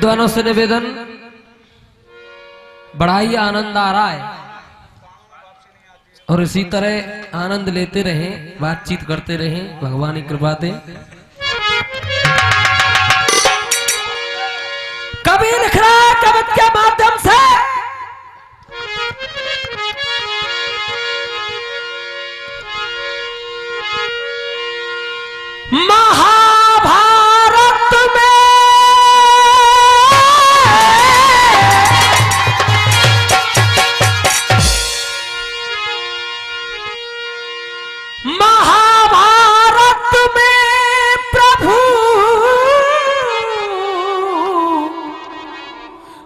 विद्वानों से निवेदन, बड़ा ही आनंद आ रहा है और इसी तरह आनंद लेते रहें, बातचीत करते रहें, भगवान की कृपा दे। कभी लिख रहा है कविता के माध्यम से महाभारत में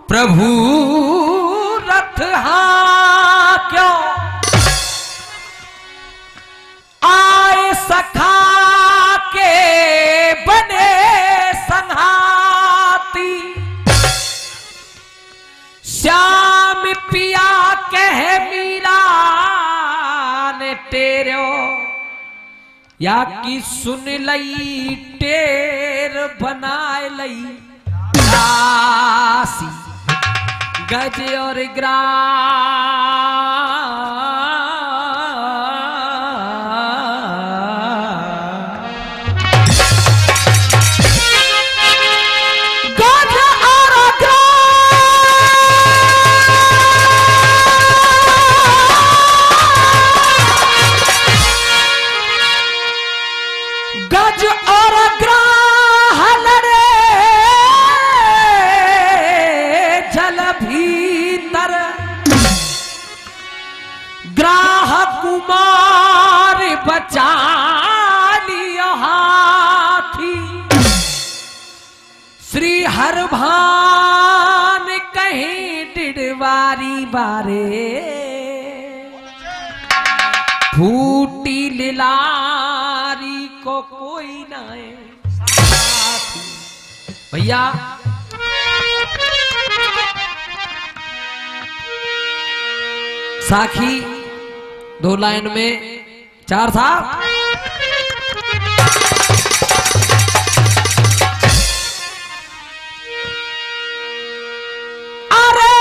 प्रभु रथ क्यों आए सखा के बने संघाती, श्याम पिया कह मीरा ने तेरो या की सुन लई टेर बनाए लई दासी गज और कुमार बचा लिया हाथी, श्री हर भान कहीं डिडवारी बारे फूटी लिलारी को कोई ना साथी। भैया साखी 2 लाइन में 4 था। अरे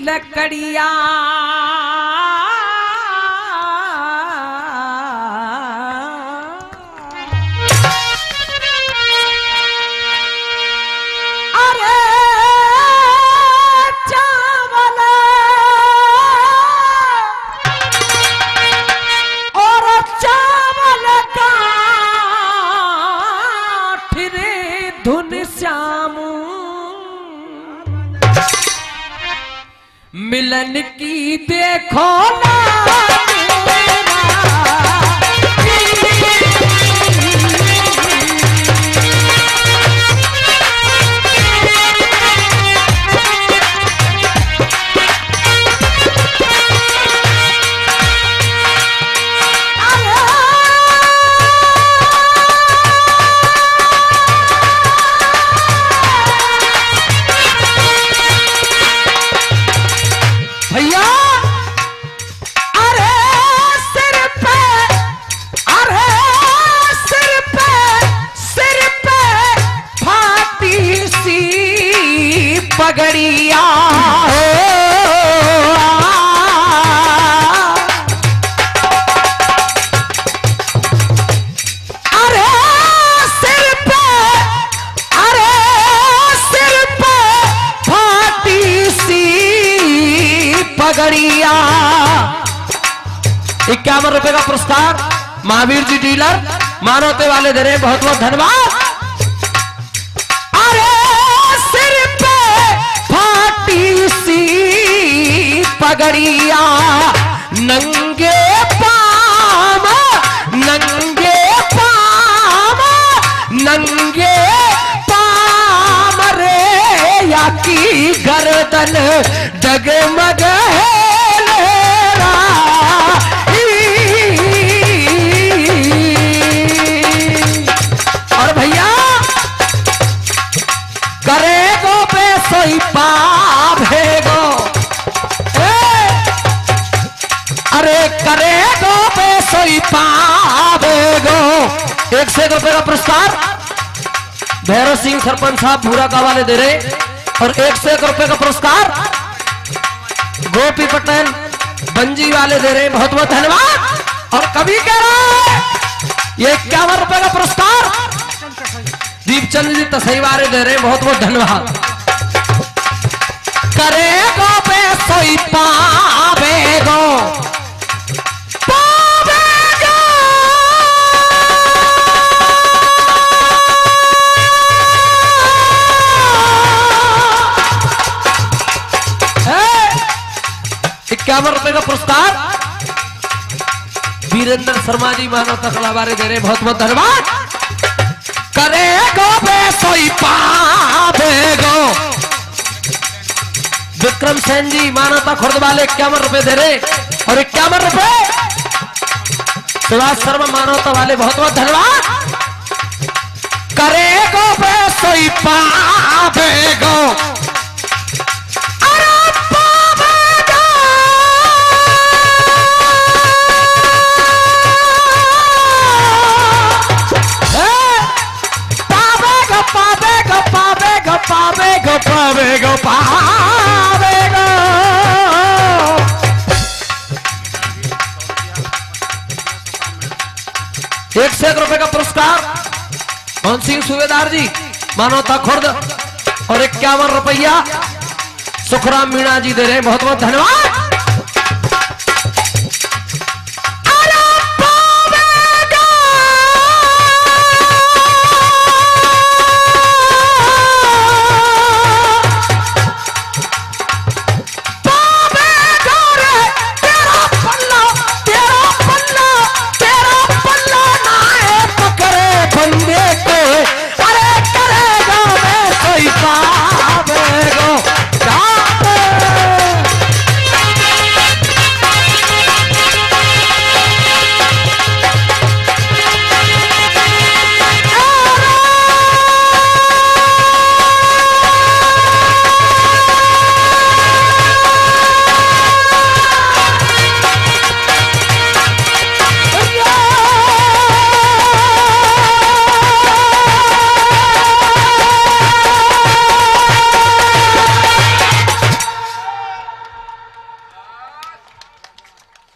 लकड़िया अरे चावल और चावल का फिरे धुन श्यामू मिलन की देखो ना भैया पगड़िया अरे सिर पे फाटी सी पगड़िया। 51 रुपए का पुरस्कार महावीर जी डीलर मानवते वाले धरे, बहुत बहुत धन्यवाद। पगड़िया नंगे पाम कौशल्या की गर्दन डगमग हेलेरा। और भैया करेगो बेसोई पावेगो, अरे करेगो बेसोई पावेगो। 101 रुपए का पुरस्कार भैरव सिंह सरपंच साहब भूरा का वाले दे रहे, और 101 रुपए का पुरस्कार गोपी पटेल बंजी वाले दे रहे, बहुत बहुत धन्यवाद। और कभी कह रहा है ये 51 रुपए का पुरस्कार दीपचंद जी तसई वाले दे रहे, बहुत बहुत धन्यवाद। करेगो बेसोई पावेगो, ₹51 का पुरस्कार वीरेंद्र शर्मा जी मानवता कला वाले दे रहे, बहुत बहुत धन्यवाद। करेगो बेसोई पावेगो, विक्रम सेन जी मानवता खुर्द वाले 51 रुपए दे रहे, और 51 रुपए सुभाष शर्मा मानवता वाले, बहुत बहुत धन्यवाद। करेगो बेसोई पावेगो, पावेगो पावेगो पावेगो। 101 रुपए का पुरस्कार मोहन सिंह सूबेदार जी मानवता खुर्द, और 51 रुपया सुखराम मीणा जी दे रहे, बहुत बहुत धन्यवाद।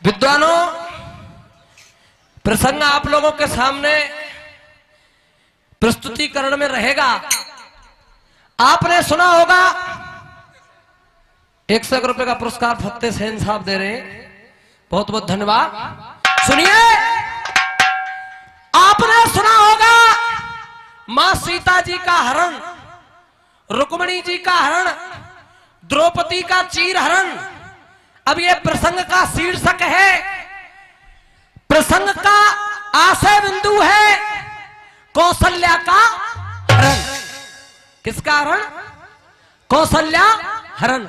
विद्वानों, प्रसंग आप लोगों के सामने प्रस्तुतिकरण में रहेगा। आपने सुना होगा 101 रुपए का पुरस्कार फतेह सेन साहब दे रहे, बहुत बहुत धन्यवाद। सुनिए, आपने सुना होगा मां सीता जी का हरण, रुक्मिणी जी का हरण, द्रौपदी का चीर हरण। अब ये प्रसंग का शीर्षक है, प्रसंग का आशय बिंदु है कौशल्या का हरण। किसका हरण? कौशल्या हरण।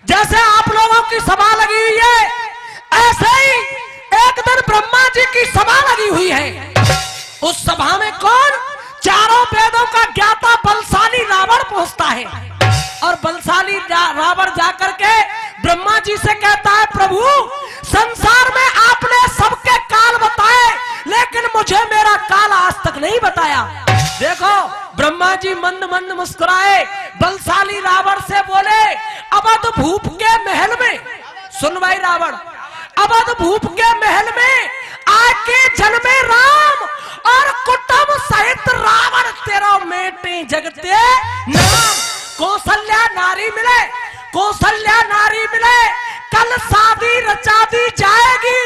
जैसे आप लोगों की सभा लगी हुई है, ऐसे ही एक दिन ब्रह्मा जी की सभा लगी हुई है। उस सभा में कौन? चारों वेदों का ज्ञाता बलशाली रावण पहुंचता है, और बलशाली रावण जाकर के ब्रह्मा जी से कहता है, प्रभु संसार में आपने सबके काल बताए, लेकिन मुझे मेरा काल आज तक नहीं बताया। देखो, ब्रह्मा जी मंद मंद मुस्कुराए, बलशाली रावण से बोले, अवध भूप के महल में, सुन भाई रावण, अवध भूप के महल में आके जन्मे राम, और कुटुंब सहित रावण तेरा मेटे जगते नाम। कौशल्या नारी मिले, कौशल्या नारी मिले, कल शादी रचा दी जाएगी,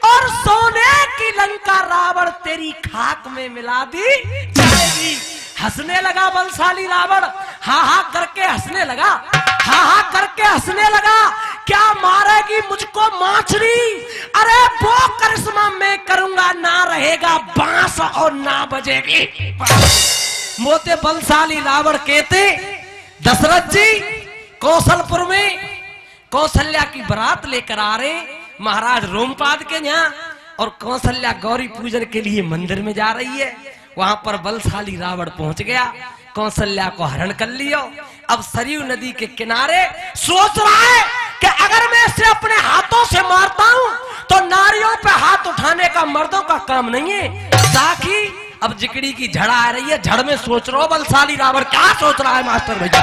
और सोने की लंका रावण तेरी खाक में मिला दी जाएगी। हंसने लगा बलशाली रावण, हा हा करके हंसने लगा, हा हा करके हंसने लगा। क्या मारेगी मुझको माछरी? अरे वो करिश्मा मैं करूंगा, ना रहेगा बांस और ना बजेगी। मोते बलशाली रावण कहते, दशरथ जी कौशलपुर में कौशल्या की बारात लेकर आ रहे महाराज रोमपाद के यहाँ, और कौशल्या गौरी पूजन के लिए मंदिर में जा रही है। वहां पर बलशाली रावण पहुंच गया, कौशल्या को हरण कर लियो। अब सरयू नदी के किनारे सोच रहा है कि अगर मैं इसे अपने हाथों से मारता हूं तो नारियों पे हाथ उठाने का मर्दों का काम नहीं है। ताकि अब जिकड़ी की झड़ आ रही है, झड़ में सोच रहा हो बलशाली रावण क्या सोच रहा है मास्टर भैया।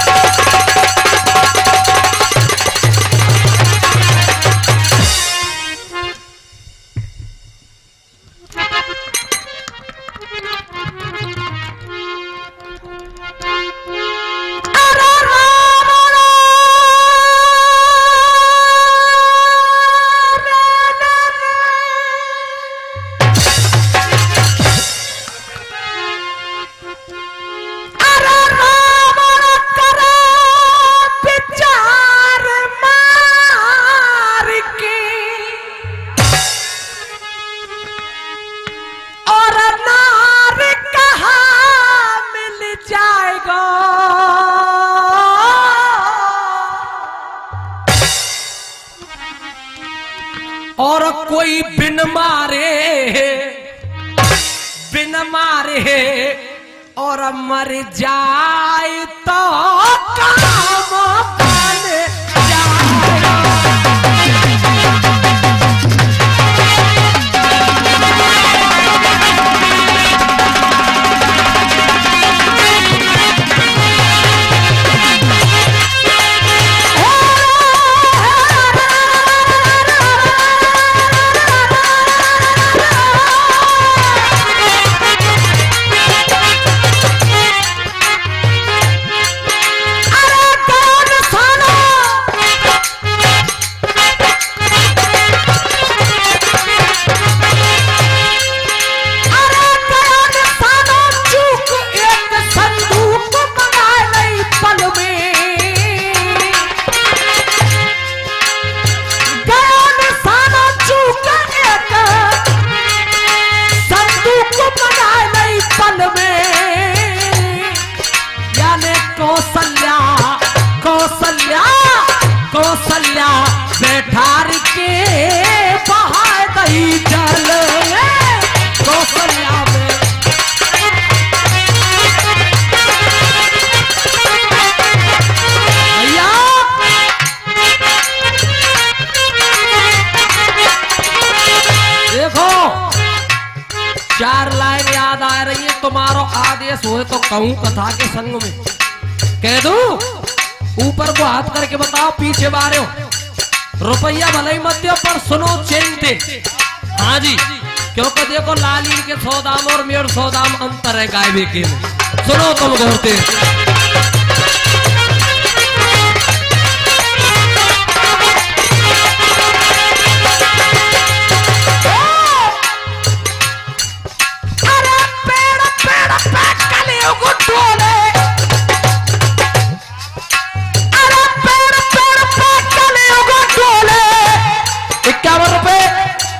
और कोई बिन मारे और मर जाए तो काम बन जाएगा। कौशल्या बैठार के बहाए दही जल कौशल्या में। भैया देखो 4 लाइन याद आ रही है, तुम्हारो आदेश हो तो कहूं कथा के संग में कह दूं। ऊपर को हाथ करके बताओ पीछे बारे हो। रुपया भले ही मत दो पर सुनो चैन दे। हाँ जी, क्योंकि देखो लाली के 100 दाम और मेरे 100 दाम अंतर है गाय बेके में। सुनो तुम गौरते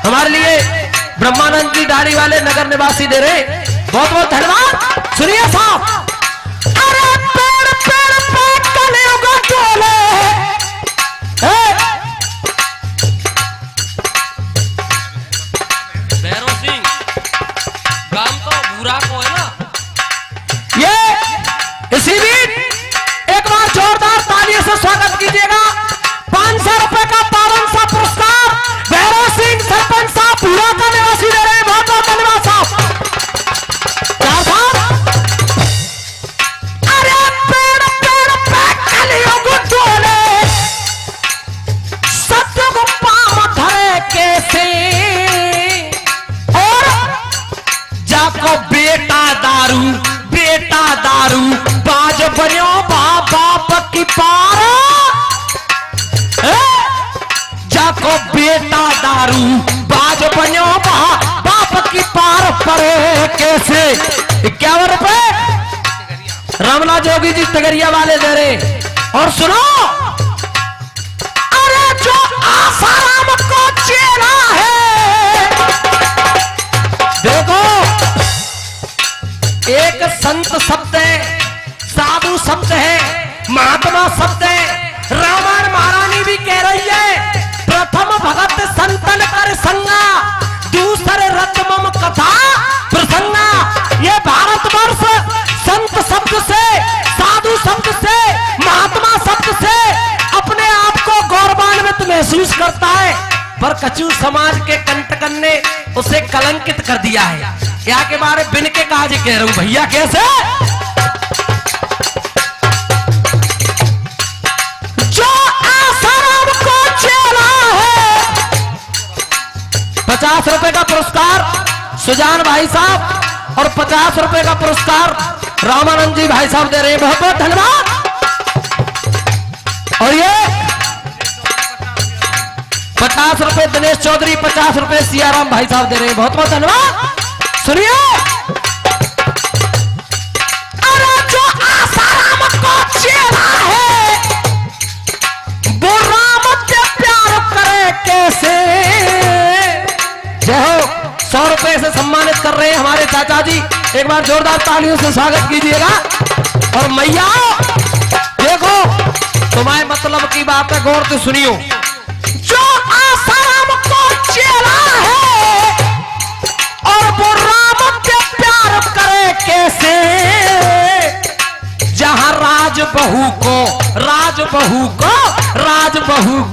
हमारे लिए ब्रह्मानंद की दाढ़ी वाले नगर निवासी दे रहे, बहुत बहुत धन्यवाद। सुनिए साहब, अरे पेड़ पेड़ पे कलियुग डोले, भैरव सिंह गांव तो बुरा को है ना। ये इसी बीच एक बार जोरदार तालियों से स्वागत कीजिएगा। 500 रुपए का पावन सा पुरस्कार भैरव सिंह सरपंच साहब पूरा का निवासी दे रहे हैं। बहुत बहुत धन्यवाद साहब। अरे पेड़ पेड़ पे कलियुग डोले, सतयुग पांव धरे कैसे, और जाको बेटा दारू बाज बनो बाप की पार, जाको बेटा दारू बाज बनो बाप की पार पड़े कैसे। 51 रुपए रामला जोगी जी तगरिया वाले दे रहे। और सुनो, अरे जो आसाराम को चेला है, देखो एक संत शब्द है, साधु शब्द है, महात्मा शब्द है। रामायण महारानी भी कह रही है, प्रथम भगत संतन कर संगा, दूसरे रत्मम कथा प्रसंगा। ये भारतवर्ष संत शब्द से, साधु शब्द से, महात्मा शब्द से अपने आप को गौरवान्वित महसूस करता है, पर कछु समाज के कंटकन ने उसे कलंकित कर दिया है। क्या के बारे बिन के काज कह रहा हूं भैया। कैसे? जो आसाराम को चेला है, 50 रुपए का पुरस्कार सुजान भाई साहब और 50 रुपए का पुरस्कार रामानंद जी भाई साहब दे रहे हैं। बहुत बहुत धन्यवाद। और ये 50 रुपए दिनेश चौधरी, 50 रुपए सियाराम भाई साहब दे रहे हैं। बहुत बहुत धन्यवाद। सुनिए, अरे जो आसाराम को चेला है, वो राम से प्यार करे कैसे। जय हो। 100 रुपए से सम्मानित कर रहे हैं हमारे चाचा जी, एक बार जोरदार तालियों से स्वागत कीजिएगा। और मैया देखो, तुम्हारे मतलब की बात है, गौर से सुनियो। जो आसाराम को चेला है और वो राम से प्यार करे कैसे, जहां राजबहू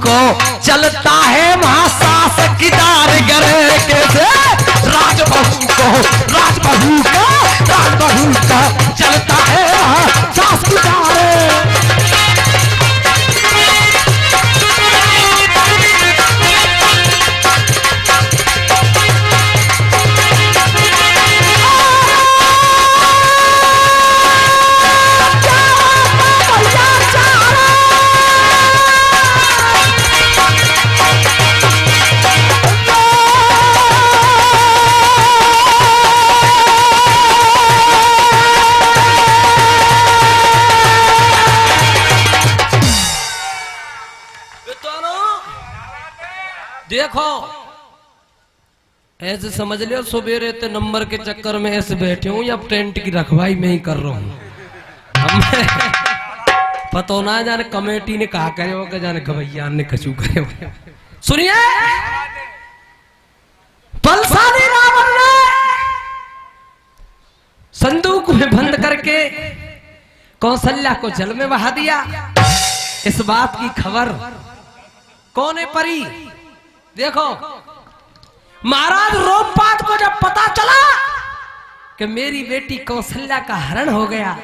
को चलता है वहां सास की दारगर कैसे। राजबहू को चलता है वहां सास की दारगर। देखो ऐसे समझ लियो, सुबेरे ते नंबर के चक्कर में ऐसे बैठे हूं या टेंट की रखवाई में ही कर रहा हूं। पता ना जाने कमेटी ने कहा करे हो, जाने गवैया ने कचू करे हो। सुनिए, पलसानी रावण ने संदूक में बंद करके कौशल्या को जल में बहा दिया। इस बात की खबर कौन परी? देखो, महाराज रोमपाद को जब पता चला कि मेरी बेटी कौशल्या का हरण हो गया,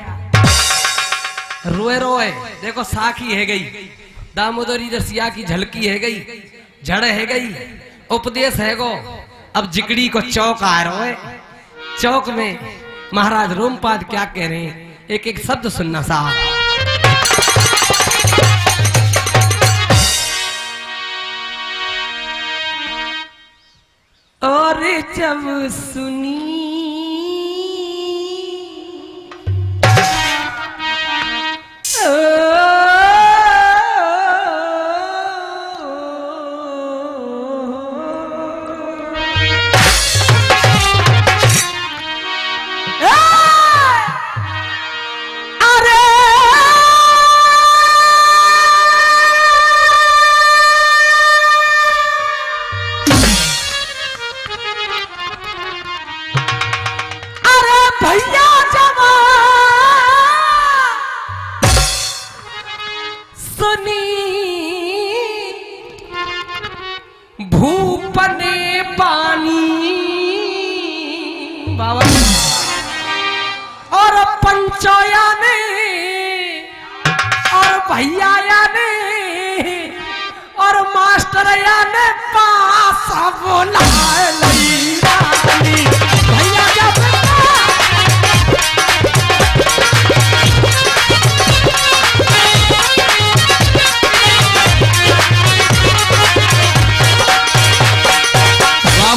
रोए रोए देखो साखी है गई, दामोदरी रसिया की झलकी है गई, झड़ है गई, उपदेश है गो। अब जिकड़ी को चौक आ रोए। चौक में महाराज रोमपाद क्या कह रहे हैं, एक एक शब्द सुनना साहब। और जब सुनी भूपने पानी बाबा और पंचोया ने और भैया ने और मास्टर ने पास बोला भैया जब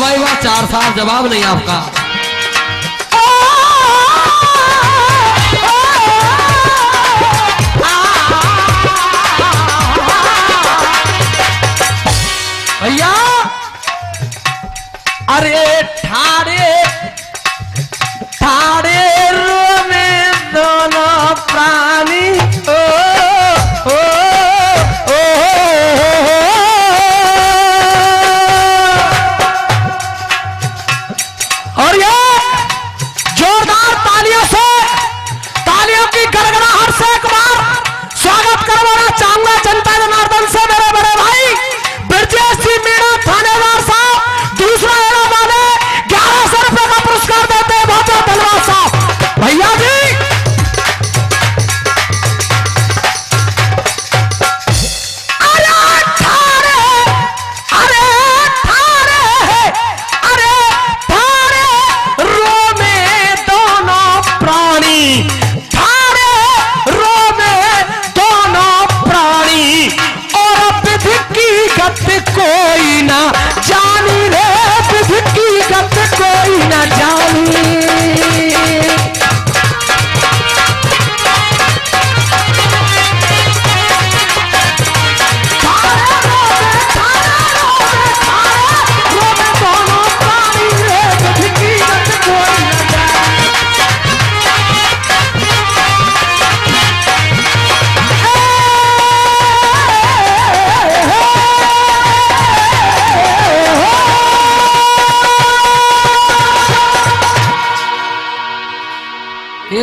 भाई वाह, 4 साल जवाब नहीं आपका। भैया अरे ठाड़े ठाड़े रो में दोनों प्राणी ओ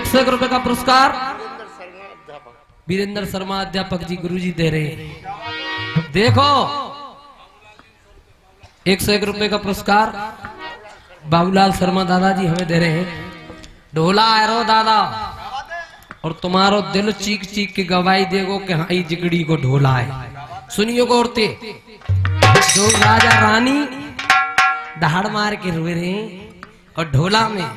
101 रुपए का पुरस्कार वीरेंद्र शर्मा अध्यापक जी गुरुजी दे रहे हैं। देखो 101 रुपए का पुरस्कार बाबूलाल शर्मा दादाजी हमें दे रहे हैं। ढोला आरो दादा और तुम्हारो दिल चीख चीख के गवाही देगो कि हाँ जिगड़ी को ढोला है। सुनियो औरते जो राजा रानी दहाड़ मार के रोए रहे और ढोला में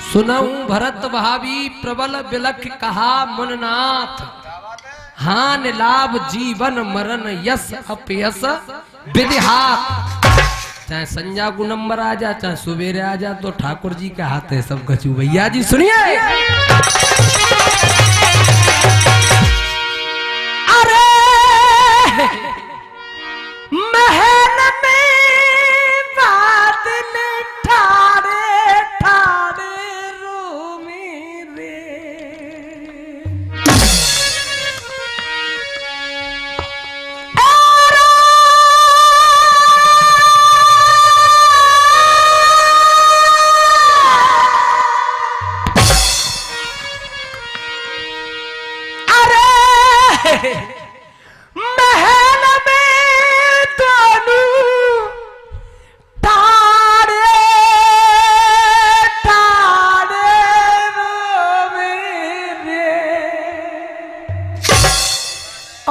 सुनऊ भरत भावी प्रबल बिलख कहा मुननाथ हान लाभ जीवन मरण यस अपयस विधिहात। चाहे संजा को नंबर आ जा चाहे सुबेरे आ जा तो ठाकुर जी का हाथ है सब कछु। भैया जी सुनिए अरे महल में बादल ठाड़े ठाड़े महल में दोनों तारे तारे मेरे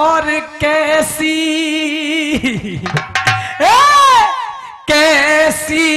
और कैसी कैसी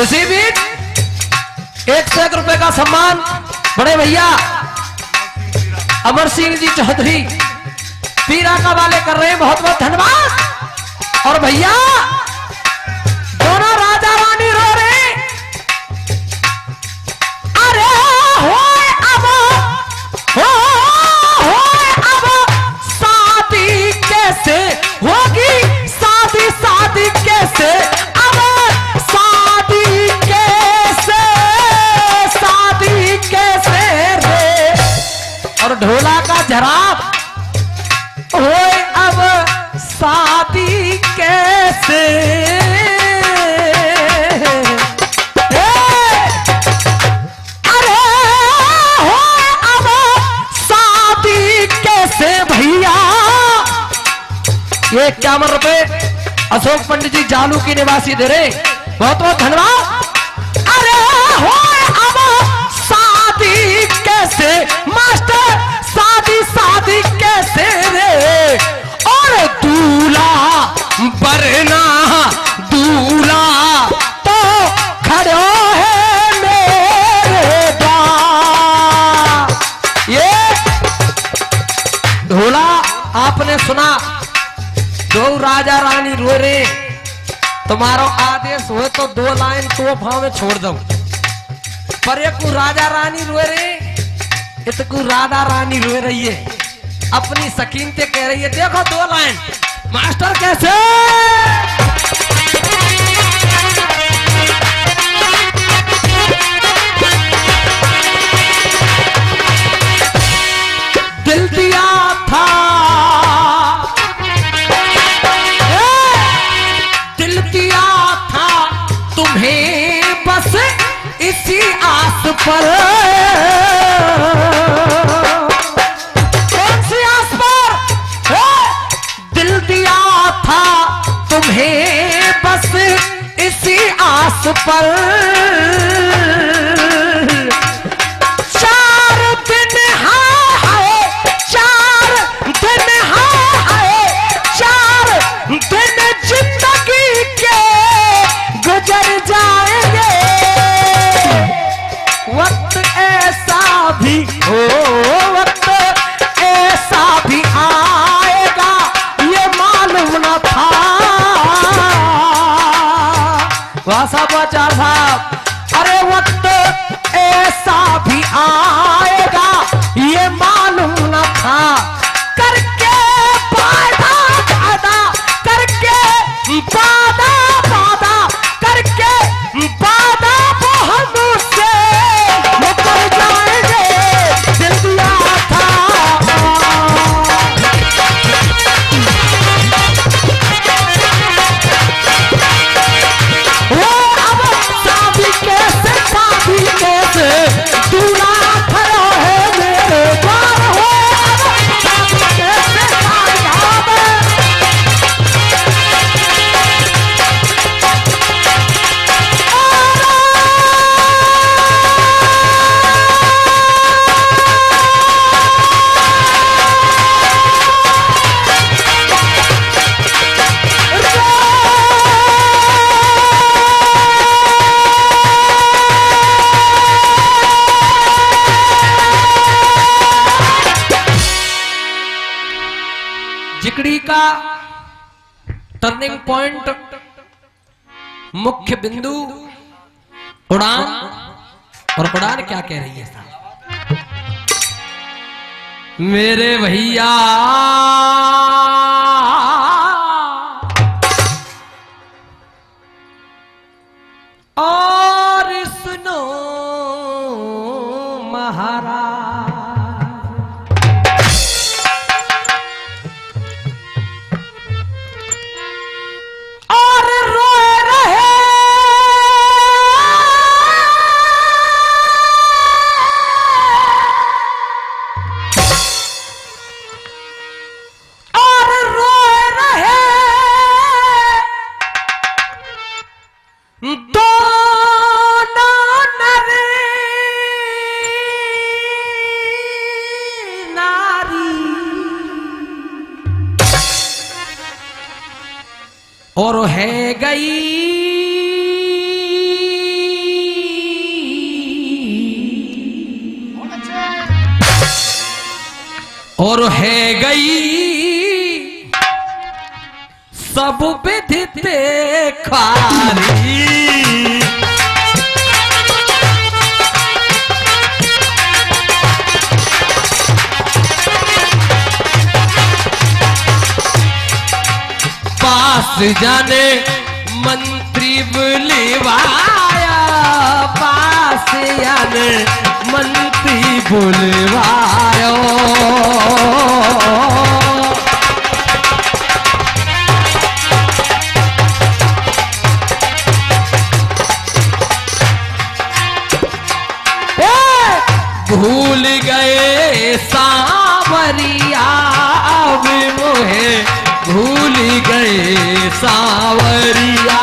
इसी बीच 101 रुपए का सम्मान बड़े भैया अमर सिंह जी चौधरी पीराका वाले कर रहे हैं। बहुत बहुत धन्यवाद। और भैया दोनों राजा रानी रो रहे अरे होए अब शादी कैसे होगी शादी शादी कैसे और ढोला का जराब होए अब शादी कैसे अरे होए अब शादी कैसे भैया। ये 51 रुपए अशोक पंडित जी जालू की निवासी दे रहे बहुत बहुत धन्यवाद। अरे होए अब शादी कैसे मास्टर शादी शादी कैसे रे और दूल्हा बरना दूल्हा तो खड़ो है मेरे द्वार। ये ढोला आपने सुना दो राजा रानी रो रहे तुम्हारो आदेश हो तो 2 लाइन तोहफा में छोड़ दो पर एक राजा रानी रोए रहे इतकू राधा रानी रोए रही है अपनी सकीनते कह रही है। देखो 2 लाइन मास्टर कैसे दिल दिया था दिल दिया था तुम्हें बस इसी आस पर पर 4 दिन हाय 4 दिन हाय 4 दिन जिंदगी के गुजर जाएंगे। वक्त ऐसा भी हो वक्त ऐसा भी आएगा ये मालूम न था। वाह साहब, अरे वक्त ऐसा भी आएगा ये मालूम न था। करके वादा वादा करके वादा वादा करके वादा वो हमसे मुकर जाएंगे। दिल दिया था वो अब साबी कैसे दूरा खड़ा है मेरे द्वार हो। अब साबी कैसे कामयाब जिकड़ी का टर्निंग पॉइंट मुख्य बिंदु उड़ान। और उड़ान क्या कह रही है साहब? मेरे भैया और सुनो महाराज और रोए रहे और रोए रहे दोनों नर नारी और है गई और है गई सब विधिते खारी। पास जाने मंत्री बुलवाया पास जाने मंत्री बुलवाया। भूल गए सांवरिया वे मोहे भूल गए सांवरिया।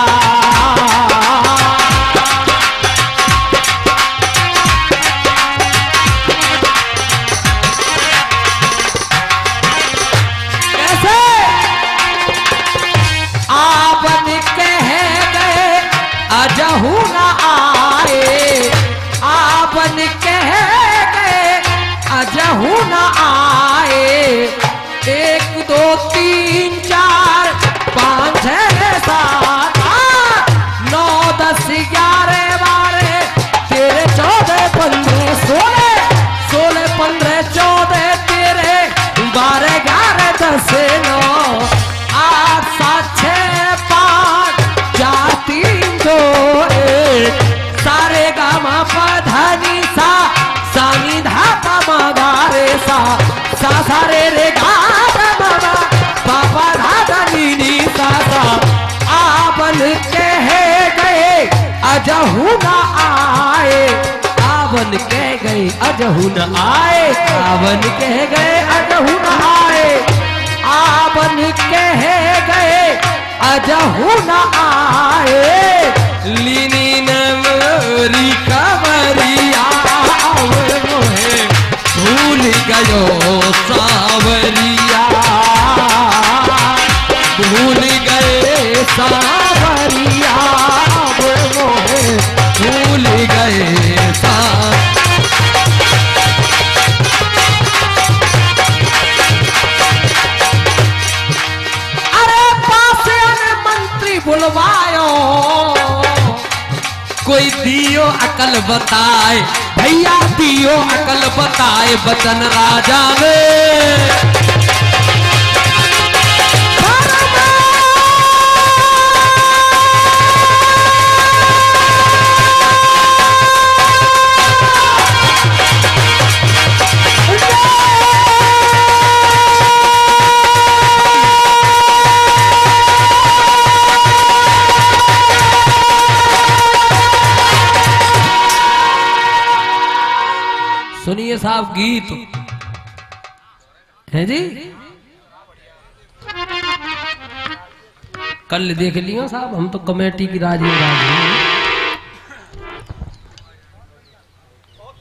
कैसे आपन कह गए अजहू न आए आपन कह गए अजहू न आए। 1 2 3 4 5 6 7 8 9 10 11 12 13 14 15 16 16 15 14 13 12 11 10 9 8 7 6 5 4 3 2 1 सारे गामा पधानी सा सानी धा पा मा गा रे सा सा सा रे रे गा गा मा मा पापा धा धा नी नी सा सा। आपन कह गए अजहू न आए आपन कह गए अजहू न आए आपन कह गए अजहू न आए आपन कह गए अजहू न आए। लीनी नमरी खबरिया मोहे भूल गयो सावरिया भूल गए सावरिया मोहे भूल गए सा बुलवायो कोई दियो अकल बताए भैया दियो अकल बताए बचन राजा में सुनिए साहब गीत है जी कल देख लियो साहब हम तो कमेटी की राजी